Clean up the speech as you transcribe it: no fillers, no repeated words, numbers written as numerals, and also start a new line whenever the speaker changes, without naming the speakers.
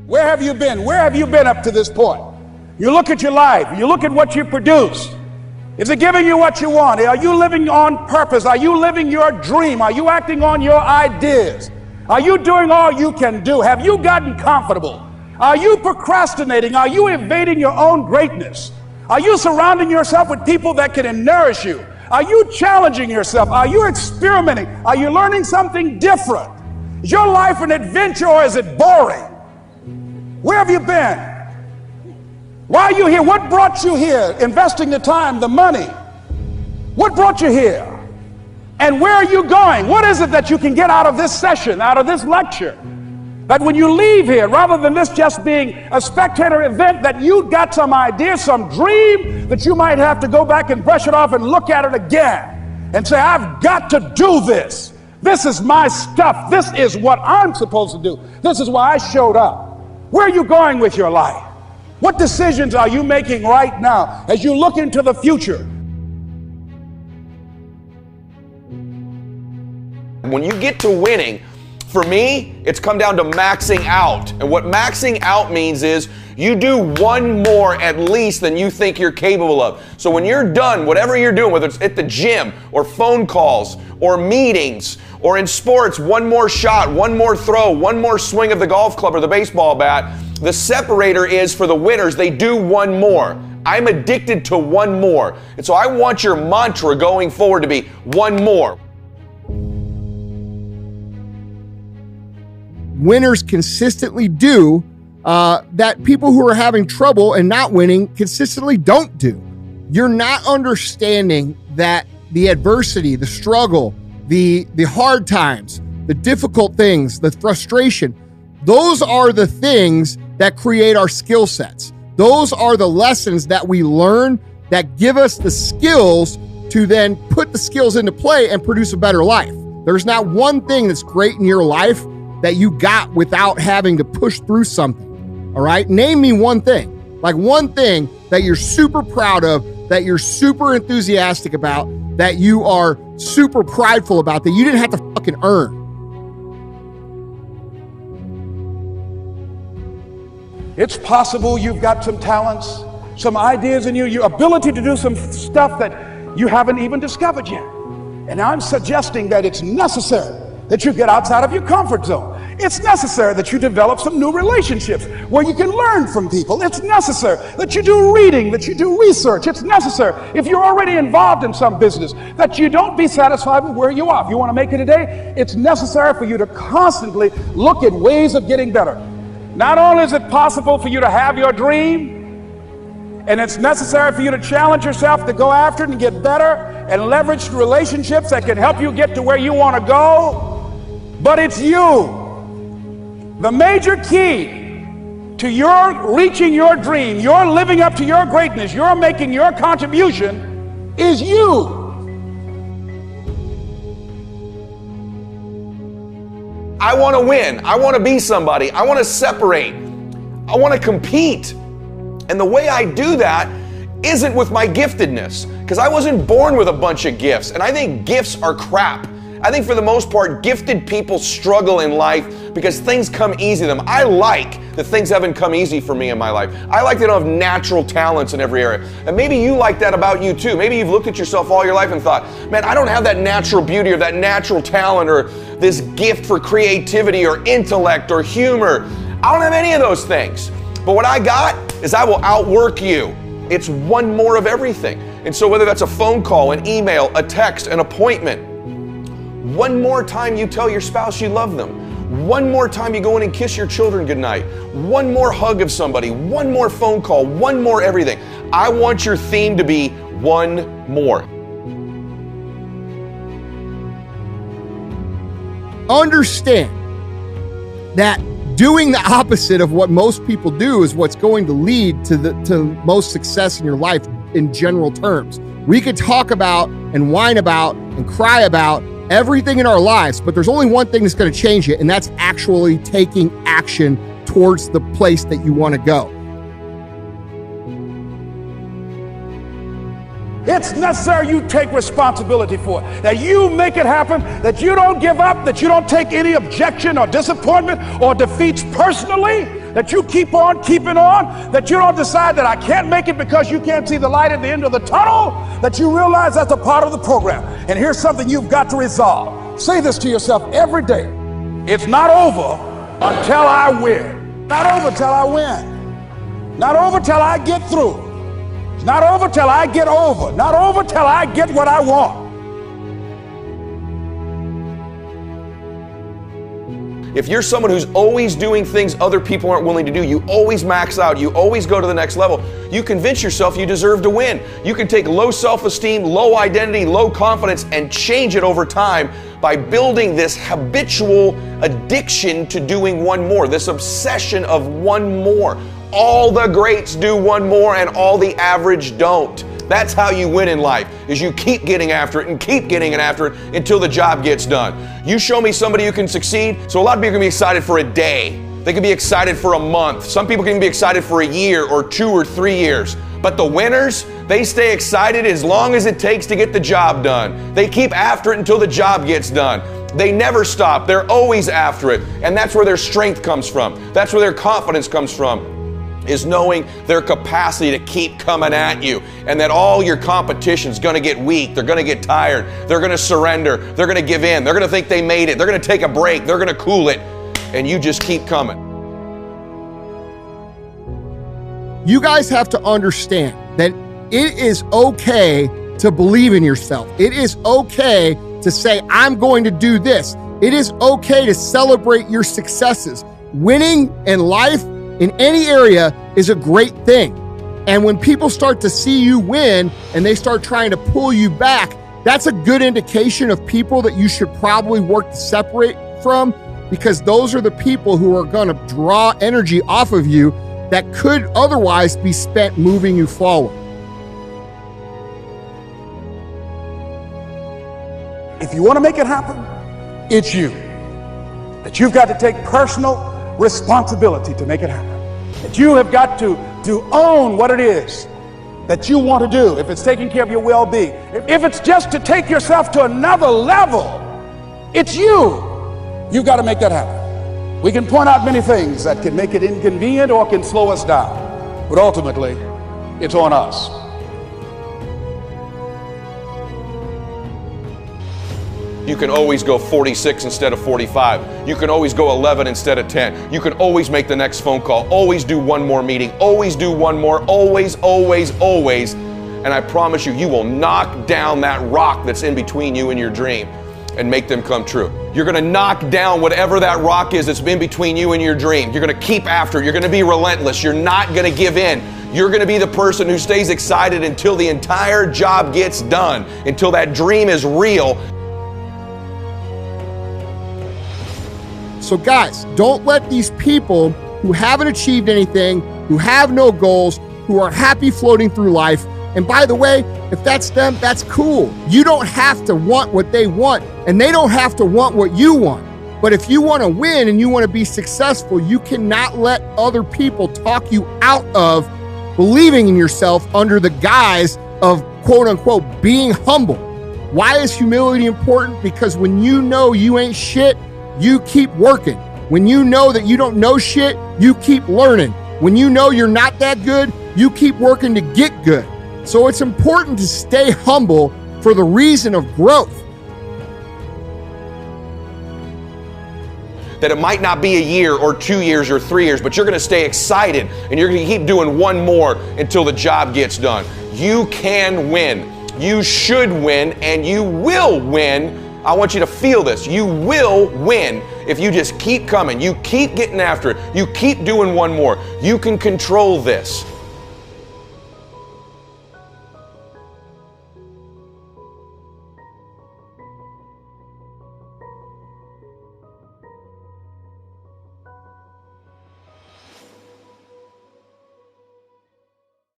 Where have you been? Where have you been up to this point? You look at your life. You look at what you produce. Is it giving you what you want? Are you living on purpose? Are you living your dream? Are you acting on your ideas? Are you doing all you can do? Have you gotten comfortable? Are you procrastinating? Are you evading your own greatness? Are you surrounding yourself with people that can nourish you? Are you challenging yourself? Are you experimenting? Are you learning something different? Is your life an adventure or is it boring? Where have you been? Why are you here? What brought you here? Investing the time, the money. What brought you here? And where are you going? What is it that you can get out of this session, out of this lecture? That when you leave here, rather than this just being a spectator event, that you got some idea, some dream, that you might have to go back and brush it off and look at it again and say, I've got to do this. This is my stuff. This is what I'm supposed to do. This is why I showed up. Where are you going with your life? What decisions are you making right now as you look into the future?
When you get to winning, for me, it's come down to maxing out. And what maxing out means is you do one more at least than you think you're capable of. So when you're done, whatever you're doing, whether it's at the gym or phone calls or meetings or in sports, one more shot, one more throw, one more swing of the golf club or the baseball bat, the separator is for the winners, they do one more. I'm addicted to one more. And so I want your mantra going forward to be one more.
Winners consistently do that people who are having trouble and not winning consistently don't do. You're not understanding that the adversity, the struggle, the hard times, the difficult things, the frustration, those are the things that create our skill sets. Those are the lessons that we learn that give us the skills to then put the skills into play and produce a better life. There's not one thing that's great in your life that you got without having to push through something, all right? Name me one thing, like one thing that you're super proud of, that you're super enthusiastic about, that you are super prideful about, that you didn't have to fucking earn.
It's possible you've got some talents, some ideas in you, your ability to do some stuff that you haven't even discovered yet. And I'm suggesting that it's necessary that you get outside of your comfort zone. It's necessary that you develop some new relationships where you can learn from people. It's necessary that you do reading, that you do research. It's necessary, if you're already involved in some business, that you don't be satisfied with where you are. If you want to make it today, it's necessary for you to constantly look at ways of getting better. Not only is it possible for you to have your dream, and it's necessary for you to challenge yourself to go after it and get better and leverage relationships that can help you get to where you want to go, but it's you. The major key to your reaching your dream, your living up to your greatness, your making your contribution is you.
I want to win. I want to be somebody. I want to separate. I want to compete. And the way I do that isn't with my giftedness, because I wasn't born with a bunch of gifts. And I think gifts are crap. I think for the most part, gifted people struggle in life because things come easy to them. I like that things haven't come easy for me in my life. I like that I don't have natural talents in every area. And maybe you like that about you too. Maybe you've looked at yourself all your life and thought, man, I don't have that natural beauty or that natural talent or this gift for creativity or intellect or humor. I don't have any of those things. But what I got is I will outwork you. It's one more of everything. And so whether that's a phone call, an email, a text, an appointment, one more time you tell your spouse you love them. One more time you go in and kiss your children goodnight. One more hug of somebody. One more phone call. One more everything. I want your theme to be one more.
Understand that doing the opposite of what most people do is what's going to lead to most success in your life in general terms. We could talk about and whine about and cry about everything in our lives, but there's only one thing that's going to change it, and that's actually taking action towards the place that you want to go.
It's necessary you take responsibility for it, that you make it happen, that you don't give up, that you don't take any objection or disappointment or defeats personally, that you keep on keeping on, that you don't decide that I can't make it because you can't see the light at the end of the tunnel, that you realize that's a part of the program. And here's something you've got to resolve. Say this to yourself every day. It's not over until I win. Not over till I win. Not over till I get through. It's not over till I get over. Not over till I get what I want.
If you're someone who's always doing things other people aren't willing to do, you always max out, you always go to the next level, you convince yourself you deserve to win. You can take low self-esteem, low identity, low confidence, and change it over time by building this habitual addiction to doing one more, this obsession of one more. All the greats do one more and all the average don't. That's how you win in life, is you keep getting after it and keep getting after it until the job gets done. You show me somebody who can succeed. So a lot of people can be excited for a day. They can be excited for a month. Some people can be excited for a year or 2 or 3 years. But the winners, they stay excited as long as it takes to get the job done. They keep after it until the job gets done. They never stop. They're always after it. And that's where their strength comes from. That's where their confidence comes from, is knowing their capacity to keep coming at you, and that all your competition's gonna get weak, they're gonna get tired, they're gonna surrender, they're gonna give in, they're gonna think they made it, they're gonna take a break, they're gonna cool it, and you just keep coming.
You guys have to understand that it is okay to believe in yourself. It is okay to say, I'm going to do this. It is okay to celebrate your successes. Winning in life in any area is a great thing. And when people start to see you win and they start trying to pull you back, that's a good indication of people that you should probably work to separate from, because those are the people who are going to draw energy off of you that could otherwise be spent moving you forward.
If you want to make it happen, it's you. That you've got to take personal responsibility to make it happen. That you have got to own what it is that you want to do. If it's taking care of your well-being, if it's just to take yourself to another level, it's you. You've got to make that happen. We can point out many things that can make it inconvenient or can slow us down, but ultimately, it's on us.
You can always go 46 instead of 45. You can always go 11 instead of 10. You can always make the next phone call. Always do one more meeting. Always do one more. Always, always, always. And I promise you, you will knock down that rock that's in between you and your dream and make them come true. You're gonna knock down whatever that rock is that's in between you and your dream. You're gonna keep after it. You're gonna be relentless. You're not gonna give in. You're gonna be the person who stays excited until the entire job gets done, until that dream is real.
So guys, don't let these people who haven't achieved anything, who have no goals, who are happy floating through life, and by the way, if that's them, that's cool. You don't have to want what they want, and they don't have to want what you want. But if you want to win and you want to be successful, you cannot let other people talk you out of believing in yourself under the guise of quote unquote being humble. Why is humility important? Because when you know you ain't shit, you keep working. When you know that you don't know shit, you keep learning. When you know you're not that good, you keep working to get good. So it's important to stay humble for the reason of growth.
That it might not be a year or 2 years or 3 years, but you're gonna stay excited and you're gonna keep doing one more until the job gets done. You can win. You should win, and you will win. I want you to feel this. You will win if you just keep coming. You keep getting after it. You keep doing one more. You can control this.